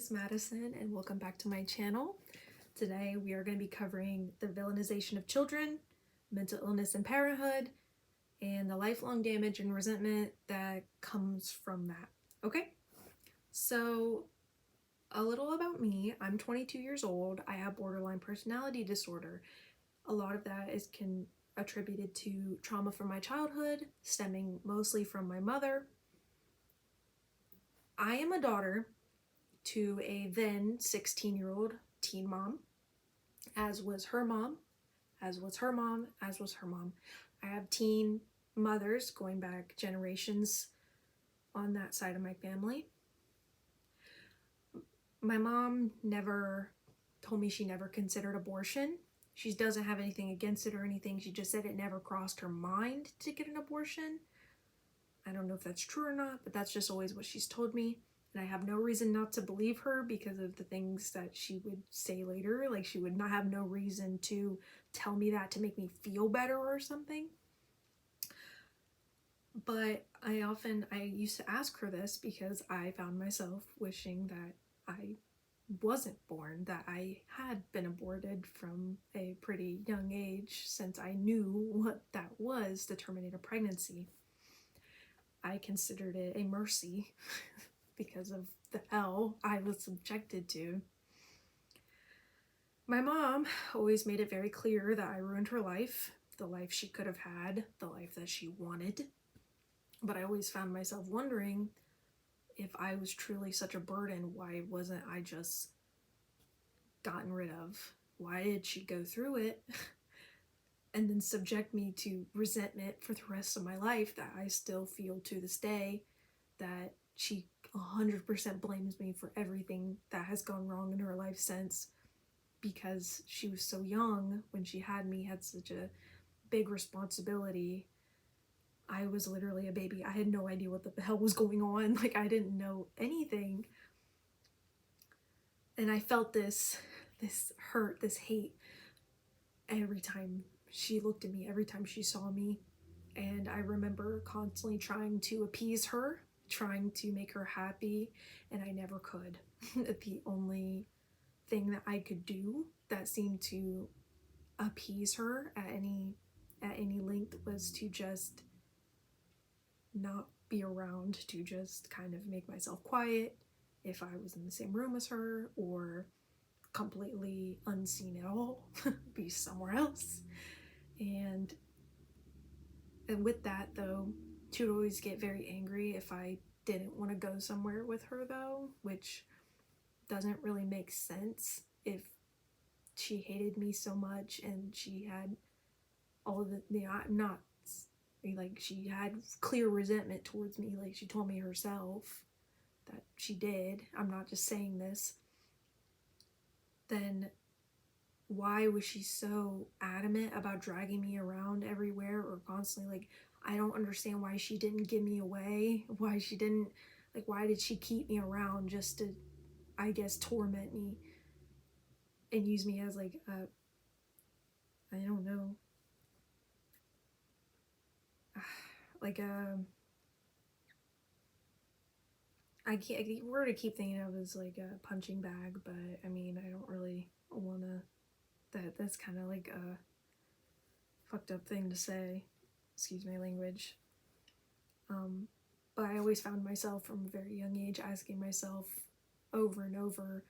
is Madison and welcome back to my channel. Today we are going to be covering the villainization of children, mental illness and parenthood, and the lifelong damage and resentment that comes from that. Okay? So a little about me. I'm 22 years old. I have borderline personality disorder. A lot of that is attributed to trauma from my childhood, stemming mostly from my mother. I am a daughter to a then 16-year-old teen mom, as was her mom, as was her mom, as was her mom. I have teen mothers going back generations on that side of my family. My mom never told me she never considered abortion. She doesn't have anything against it or anything. She just said it never crossed her mind to get an abortion. I don't know if that's true or not, but that's just always what she's told me. And I have no reason not to believe her because of the things that she would say later. Like, she would not have no reason to tell me that to make me feel better or something. But I used to ask her this because I found myself wishing that I wasn't born, that I had been aborted from a pretty young age, since I knew what that was to terminate a pregnancy. I considered it a mercy because of the hell I was subjected to. My mom always made it very clear that I ruined her life, the life she could have had, the life that she wanted. But I always found myself wondering, if I was truly such a burden, why wasn't I just gotten rid of? Why did she go through it and then subject me to resentment for the rest of my life that I still feel to this day, that she 100% blames me for everything that has gone wrong in her life since, because she was so young when she had me, had such a big responsibility. I was literally a baby. I had no idea what the hell was going on. Like, I didn't know anything. And I felt this hurt, this hate every time she looked at me, every time she saw me. And I remember constantly trying to appease her, trying to make her happy, and I never could. The only thing that I could do that seemed to appease her at any length was to just not be around, to just kind of make myself quiet if I was in the same room as her, or completely unseen at all, be somewhere else. And with that, though, she would always get very angry if I didn't want to go somewhere with her, though, which doesn't really make sense if she hated me so much and she had all of not like, she had clear resentment towards me, like she told me herself that she did. I'm not just saying this. Then why was she so adamant about dragging me around everywhere, or constantly, like, I don't understand why she didn't give me away, why she didn't, like, why did she keep me around just to, I guess, torment me and use me as, like, I don't know, like I can't, the word I keep thinking of is like a punching bag, but I mean, I don't really wanna, that's kind of like a fucked up thing to say, excuse my language. But I always found myself from a very young age asking myself over and over,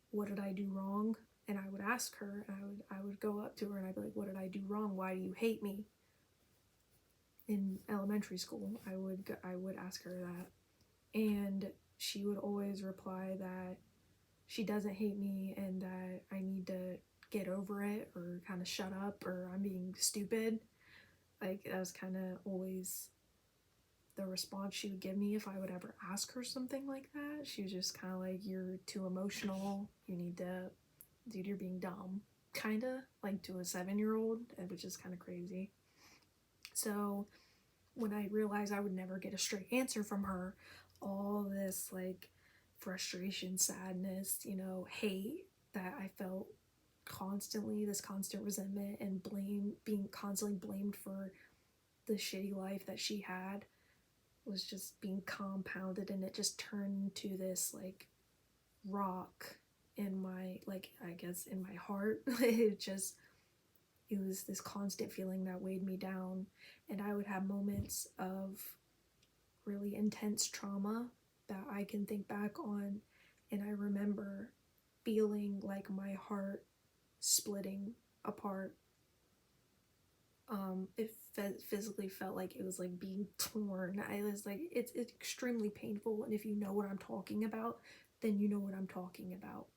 what did I do wrong? And I would ask her, and I would go up to her and I'd be like, what did I do wrong? Why do you hate me? In elementary school, I would ask her that, and she would always reply that she doesn't hate me and that I need to get over it, or kind of shut up, or I'm being stupid. Like, that was kind of always the response she would give me if I would ever ask her something like that. She was just kind of like, you're too emotional, you need to, dude, you're being dumb, kind of like to a 7-year-old, which is kind of crazy. So when I realized I would never get a straight answer from her, all this like frustration, sadness, hate that I felt constantly, this constant resentment and blame, being constantly blamed for the shitty life that she had, was just being compounded, and it just turned into this like rock in my, like, I guess in my heart. It was this constant feeling that weighed me down. And I would have moments of really intense trauma that I can think back on, and I remember feeling like my heart splitting apart. It physically felt like it was like being torn. I was like, it's extremely painful, and if you know what I'm talking about, then you know what I'm talking about.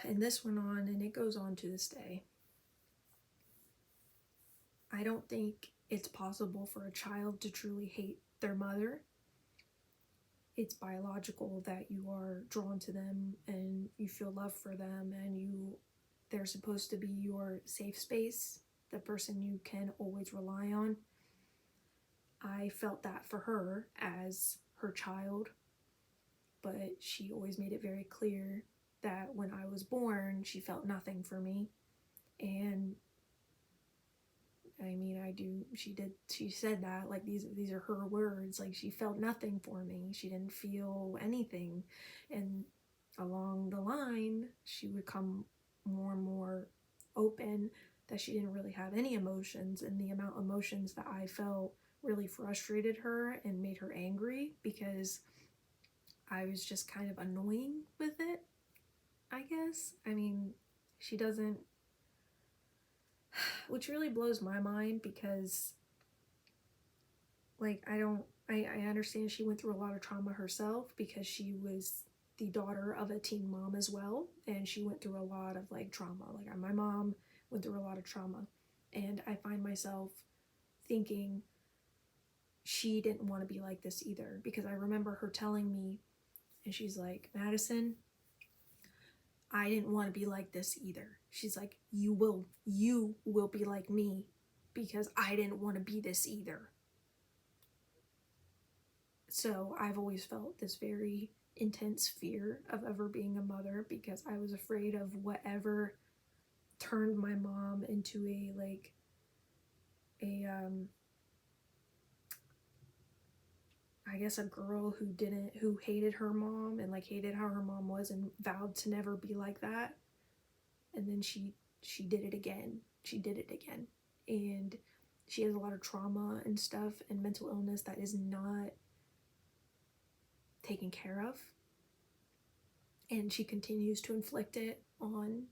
And this went on, and it goes on to this day. I don't think it's possible for a child to truly hate their mother. It's biological that you are drawn to them and you feel love for them, and they're supposed to be your safe space, the person you can always rely on. I felt that for her as her child, but she always made it very clear that when I was born, she felt nothing for me. And I mean, she said that, like, these are her words, like, she felt nothing for me, she didn't feel anything. And along the line, she would come more and more open that she didn't really have any emotions, and the amount of emotions that I felt really frustrated her and made her angry, because I was just kind of annoying with it, I guess. I mean, she doesn't, which really blows my mind, because, like, I understand she went through a lot of trauma herself, because she was the daughter of a teen mom as well, and she went through a lot of, like, trauma. Like, my mom went through a lot of trauma, and I find myself thinking she didn't want to be like this either, because I remember her telling me, and she's like, Madison, I didn't want to be like this either. She's like, you will be like me, because I didn't want to be this either. So I've always felt this very intense fear of ever being a mother, because I was afraid of whatever turned my mom into I guess a girl who hated her mom, and like hated how her mom was, and vowed to never be like that. And then she did it again. And she has a lot of trauma and stuff and mental illness that is not taken care of. And she continues to inflict it on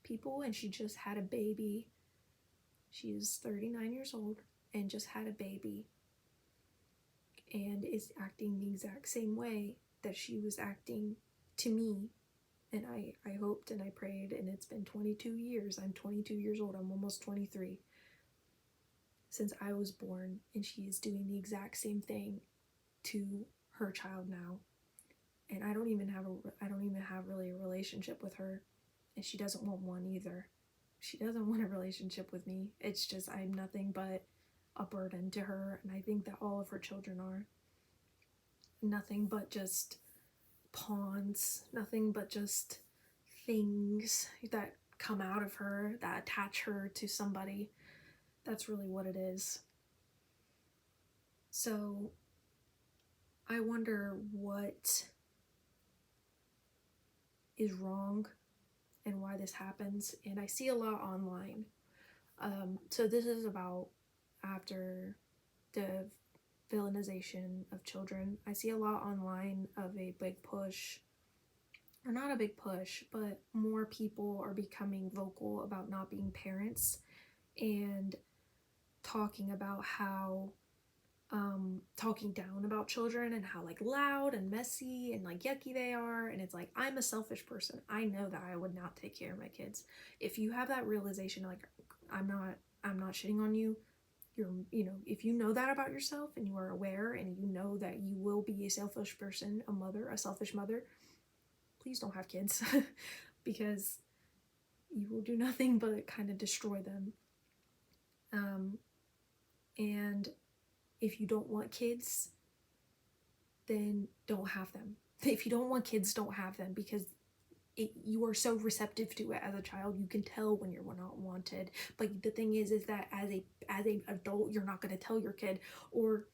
people, and she just had a baby. She's 39 years old and just had a baby, and is acting the exact same way that she was acting to me. And I hoped and I prayed, and it's been 22 years. I'm 22 years old. I'm almost 23 since I was born, and she is doing the exact same thing to her child now. And I don't even have really a relationship with her, and she doesn't want one either. She doesn't want a relationship with me. It's just, I'm nothing but a burden to her, and I think that all of her children are. Nothing but just pawns, nothing but just things that come out of her that attach her to somebody. That's really what it is. So I wonder what is wrong and why this happens, and I see a lot online. So this is about after the villainization of children. I see a lot online of a big push, or not a big push, but more people are becoming vocal about not being parents, and talking about how talking down about children, and how like loud and messy and like yucky they are. And it's like, I'm a selfish person. I know that I would not take care of my kids. If you have that realization, like, I'm not shitting on you. If you know that about yourself, and you are aware, and you know that you will be a selfish person, a selfish mother, please don't have kids because you will do nothing but kind of destroy them. And if you don't want kids, then don't have them. If you don't want kids, don't have them, because you are so receptive to it as a child. You can tell when you're not wanted. But the thing is that as a adult, you're not going to tell your kid, or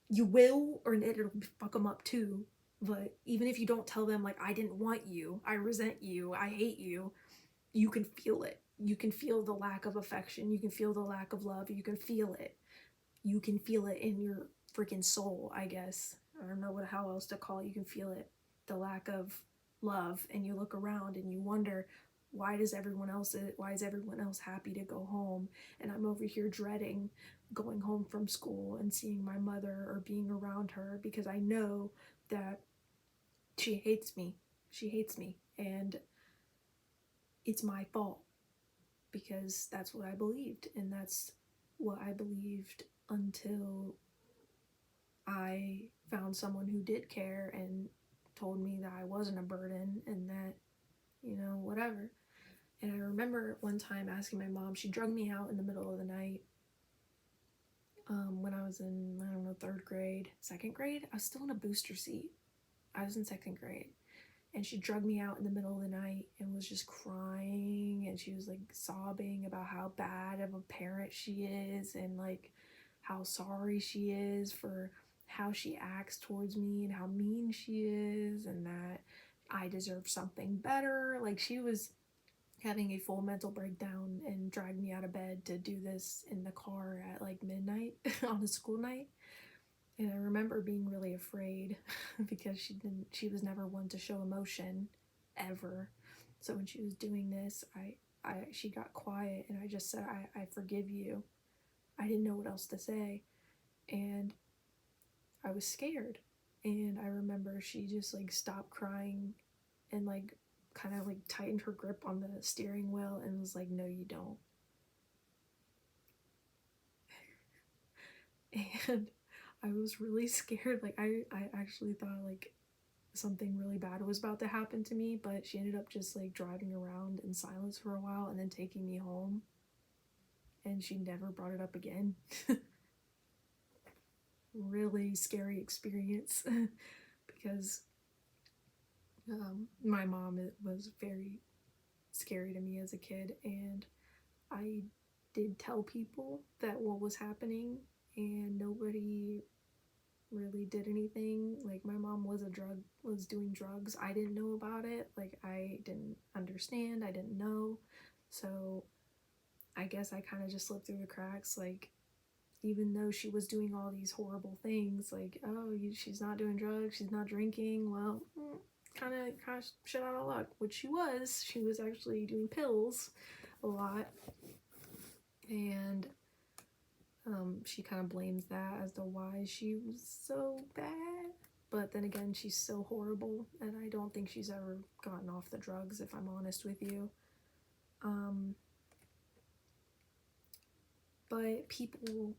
you will, or it'll fuck them up too. But even if you don't tell them, like, I didn't want you, I resent you, I hate you, you can feel it. You can feel the lack of affection. You can feel the lack of love. You can feel it. You can feel it in your freaking soul, I guess. I don't know how else to call it. You can feel it. The lack of love. And you look around and you wonder, why is everyone else happy to go home? And I'm over here dreading going home from school and seeing my mother or being around her, because I know that she hates me. She hates me. And it's my fault, because that's what I believed, and that's what I believed until I found someone who did care and told me that I wasn't a burden and that, whatever. And I remember one time asking my mom, she drugged me out in the middle of the night, when I was in, I don't know, third grade, second grade. I was still in a booster seat. I was in second grade. And she drugged me out in the middle of the night and was just crying, and she was like sobbing about how bad of a parent she is, and like how sorry she is for how she acts towards me and how mean she is, and that I deserve something better. Like, she was having a full mental breakdown and dragged me out of bed to do this in the car at like midnight on a school night. And I remember being really afraid because she was never one to show emotion ever. So when she was doing this, she got quiet, and I just said, I forgive you. I didn't know what else to say. And I was scared. And I remember she just like stopped crying and like kind of like tightened her grip on the steering wheel and was like, no, you don't. And I was really scared. Like, I actually thought like something really bad was about to happen to me, but she ended up just like driving around in silence for a while and then taking me home, and she never brought it up again. Really scary experience because my mom was very scary to me as a kid, and I did tell people that what was happening, and nobody really did anything. Like, my mom was doing drugs. I didn't know about it. Like, I didn't understand. I didn't know. So I guess I kind of just slipped through the cracks. Like, even though she was doing all these horrible things, like, oh, she's not doing drugs, she's not drinking, well, kind of shit out of luck, which she was. She was actually doing pills a lot, and she kind of blames that as to why she was so bad. But then again, she's so horrible, and I don't think she's ever gotten off the drugs, if I'm honest with you. But people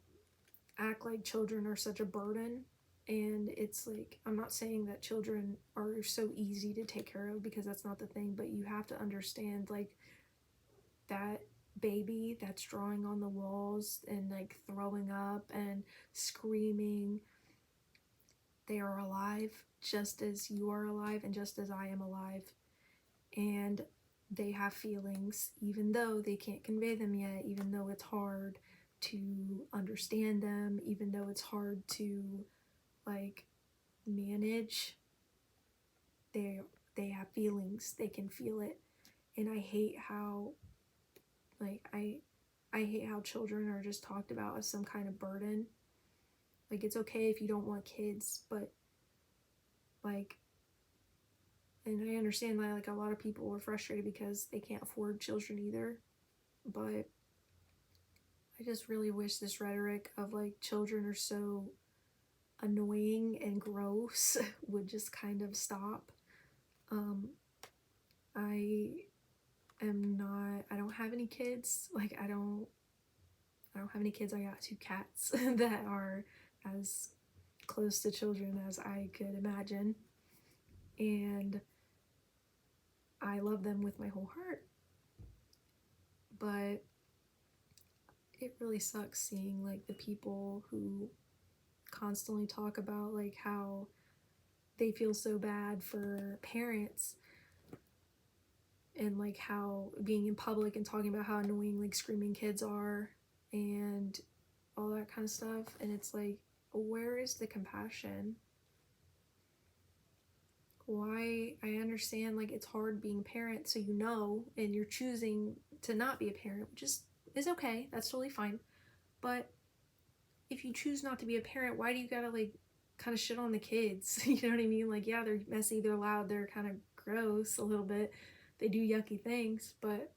act like children are such a burden, and it's like, I'm not saying that children are so easy to take care of, because that's not the thing, but you have to understand, like, that baby that's drawing on the walls and like throwing up and screaming, they are alive just as you are alive and just as I am alive, and they have feelings, even though they can't convey them yet, even though it's hard to understand them, even though it's hard to like manage. They have feelings, they can feel it. And I hate how I hate how children are just talked about as some kind of burden. Like, it's okay if you don't want kids, but like, and I understand that like a lot of people are frustrated because they can't afford children either, but I just really wish this rhetoric of like children are so annoying and gross would just kind of stop. I don't have any kids. Like, I don't have any kids. I got 2 cats that are as close to children as I could imagine, and I love them with my whole heart. But it really sucks seeing like the people who constantly talk about like how they feel so bad for parents, and like how being in public and talking about how annoying like screaming kids are and all that kind of stuff. And it's like, where is the compassion? why I understand like it's hard being a parent, so you know, and you're choosing to not be a parent, which is okay. That's totally fine. But if you choose not to be a parent, why do you gotta like kind of shit on the kids? You know what I mean? Like, yeah, they're messy, they're loud, they're kind of gross a little bit. They do yucky things, but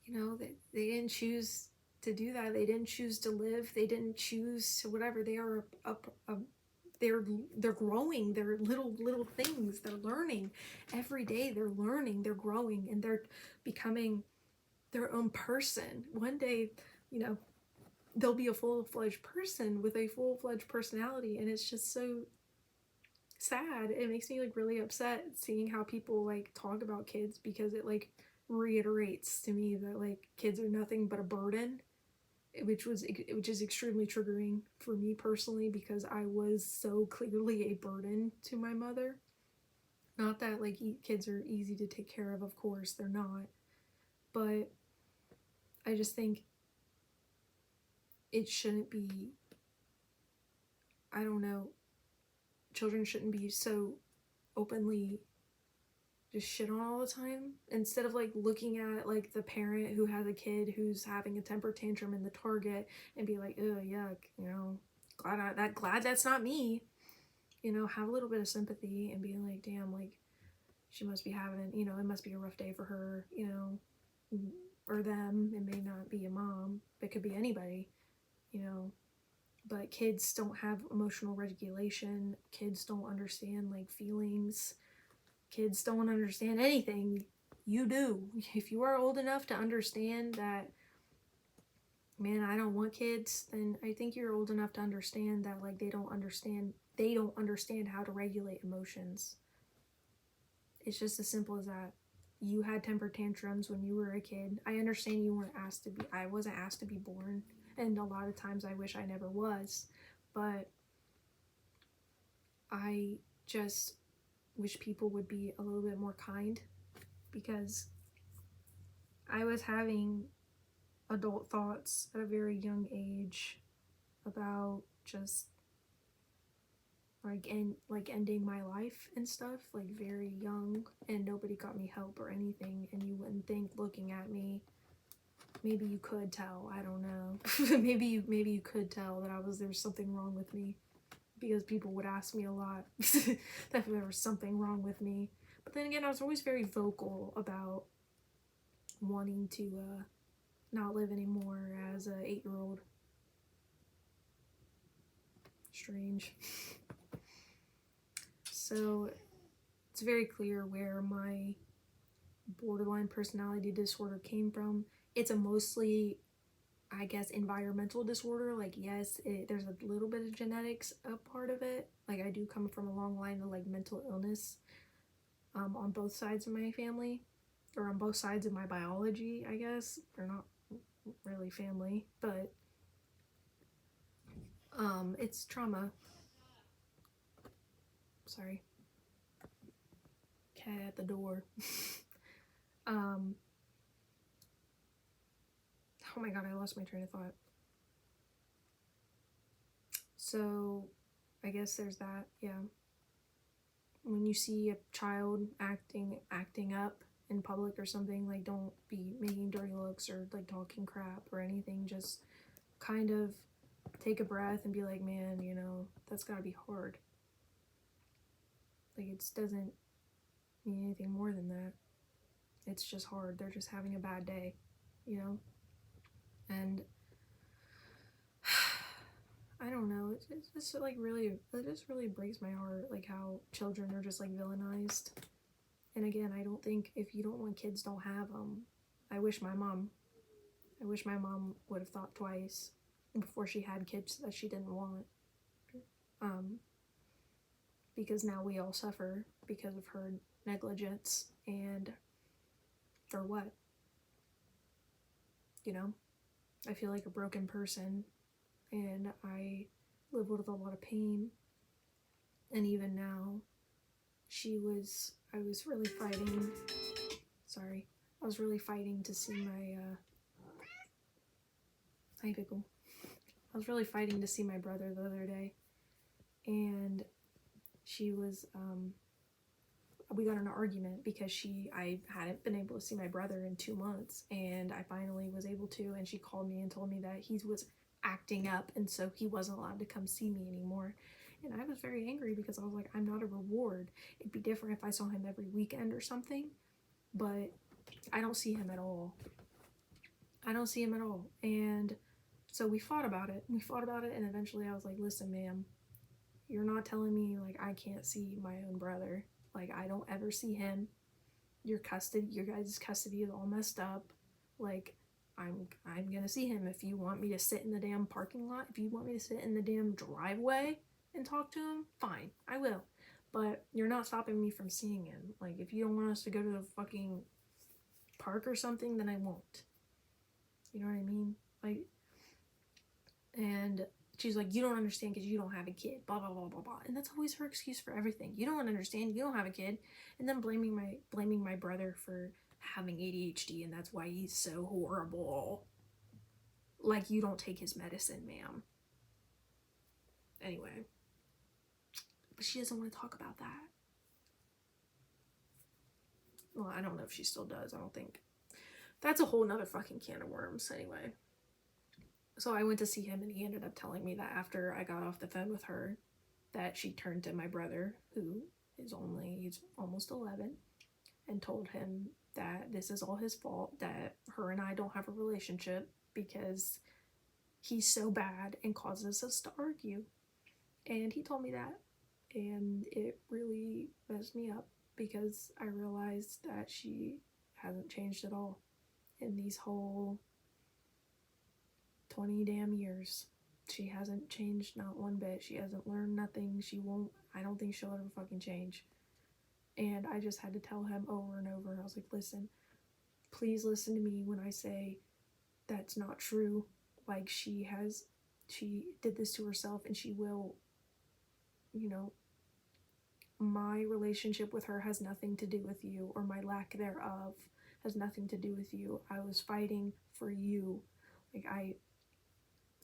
you know, they didn't choose to do that. They didn't choose to live. They didn't choose to whatever. They are they're growing. They're little things. They're learning every day. They're learning. They're growing, and they're becoming their own person. One day, you know, they'll be a full-fledged person with a full-fledged personality, and it's just so sad. It makes me like really upset seeing how people like talk about kids, because it like reiterates to me that like kids are nothing but a burden, which is extremely triggering for me personally, because I was so clearly a burden to my mother. Not that like kids are easy to take care of course they're not, but I just think it shouldn't be, I don't know, children shouldn't be so openly just shit on all the time, instead of like looking at like the parent who has a kid who's having a temper tantrum in the Target and be like, oh yuck, you know, glad that's not me. You know, have a little bit of sympathy and be like, damn, like she must be having, you know, it must be a rough day for her, you know, or them. It may not be a mom, it could be anybody, you know. But kids don't have emotional regulation. Kids don't understand like feelings. Kids don't understand anything. You do. If you are old enough to understand that, man, I don't want kids, then I think you're old enough to understand that like they don't understand how to regulate emotions. It's just as simple as that. You had temper tantrums when you were a kid. I understand you weren't asked to be, I wasn't asked to be born, and a lot of times I wish I never was, but I just wish people would be a little bit more kind, because I was having adult thoughts at a very young age about just like ending my life and stuff, like very young, and nobody got me help or anything. And you wouldn't think, looking at me, maybe you could tell, I don't know. maybe you could tell that there's something wrong with me, because people would ask me a lot that there was something wrong with me. But then again, I was always very vocal about wanting to not live anymore as a 8-year-old. Strange. So it's very clear where my borderline personality disorder came from. It's a mostly, I guess, environmental disorder. Like, yes, there's a little bit of genetics a part of it. Like, I do come from a long line of like mental illness on both sides of my family, or on both sides of my biology, I guess. They're not really family, but it's trauma. Sorry. Cat at the door. Oh my god, I lost my train of thought. So, I guess there's that, yeah. When you see a child acting up in public or something, like, don't be making dirty looks or like talking crap or anything. Just kind of take a breath and be like, man, you know, that's gotta be hard. Like, it doesn't mean anything more than that. It's just hard. They're just having a bad day, you know? And I don't know, it just like really, it just really breaks my heart, like how children are just like villainized. And again, I don't think, if you don't want kids, don't have them. I wish my mom would have thought twice before she had kids that she didn't want. Because now we all suffer because of her negligence, and for what? You know? I feel like a broken person, and I live with a lot of pain. And even now, I was really fighting to see my, hi Pickle. I was really fighting to see my brother the other day, and she was, we got in an argument because I hadn't been able to see my brother in 2 months, and I finally was able to, and she called me and told me that he was acting up, and so he wasn't allowed to come see me anymore. And I was very angry because I was like, I'm not a reward. It'd be different if I saw him every weekend or something, but I don't see him at all. I don't see him at all. And so we fought about it. And eventually I was like, listen, ma'am, you're not telling me, like, I can't see my own brother. Like, I don't ever see him. Your guys' custody is all messed up. Like, I'm gonna see him. If you want me to sit in the damn parking lot, if you want me to sit in the damn driveway and talk to him, fine, I will. But you're not stopping me from seeing him. Like, if you don't want us to go to the fucking park or something, then I won't. You know what I mean? Like, and she's like, you don't understand because you don't have a kid, blah, blah, blah, blah, blah. And that's always her excuse for everything. You don't understand, you don't have a kid. And then blaming my brother for having ADHD, and that's why he's so horrible. Like, you don't take his medicine, ma'am. Anyway. But she doesn't want to talk about that. Well, I don't know if she still does. I don't think. That's a whole nother fucking can of worms, anyway. So I went to see him, and he ended up telling me that after I got off the phone with her, that she turned to my brother, who is he's almost 11, and told him that this is all his fault, that her and I don't have a relationship because he's so bad and causes us to argue. And he told me that, and it really messed me up because I realized that she hasn't changed at all in these whole 20 damn years. She hasn't changed not one bit. She hasn't learned nothing. I don't think she'll ever fucking change. And I just had to tell him over and over. I was like, listen, please listen to me when I say that's not true. Like, she did this to herself, and she will, my relationship with her has nothing to do with you, or my lack thereof has nothing to do with you. I was fighting for you. Like,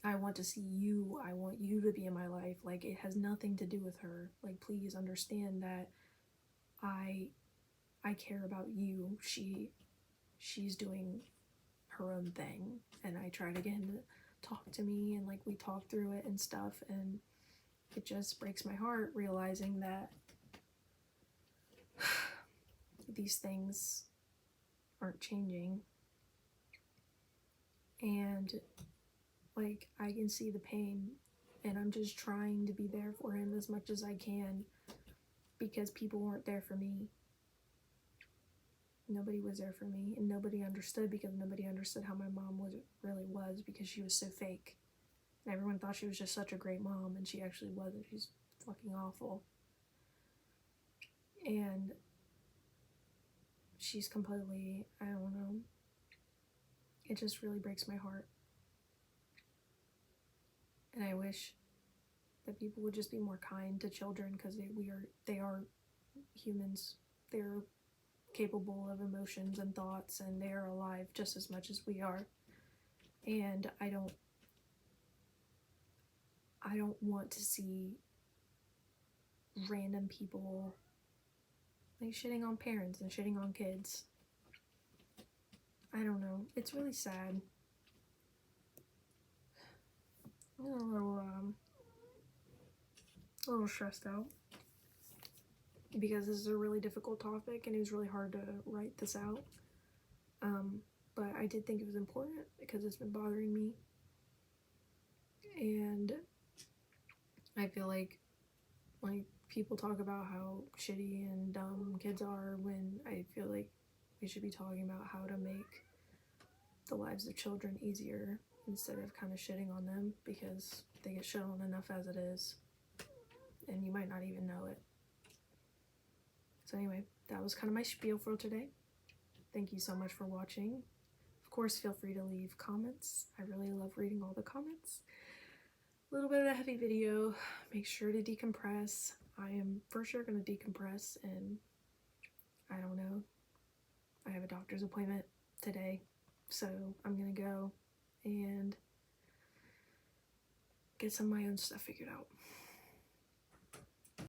I want to see you. I want you to be in my life. Like, it has nothing to do with her. Like, please understand that I care about you. She's doing her own thing. And I try to get him to talk to me, and, like, we talk through it and stuff, and it just breaks my heart realizing that these things aren't changing. And, like, I can see the pain, and I'm just trying to be there for him as much as I can because people weren't there for me. Nobody was there for me, and nobody understood because nobody understood how my mom really was because she was so fake. And everyone thought she was just such a great mom, and she actually wasn't. She's fucking awful. And she's completely, I don't know. It just really breaks my heart. And I wish that people would just be more kind to children because they are humans. They're capable of emotions and thoughts, and they are alive just as much as we are. And I don't want to see random people, like, shitting on parents and shitting on kids. I don't know. It's really sad. I'm a little stressed out because this is a really difficult topic, and it was really hard to write this out. But I did think it was important because it's been bothering me. And I feel like people talk about how shitty and dumb kids are, when I feel like we should be talking about how to make the lives of children easier instead of kind of shitting on them, because they get shit on enough as it is, and you might not even know it. So anyway, that was kind of my spiel for today. Thank you so much for watching. Of course, feel free to leave comments. I really love reading all the comments. A little bit of a heavy video. Make sure to decompress. I am for sure going to decompress, and I don't know. I have a doctor's appointment today, so I'm going to go and get some of my own stuff figured out.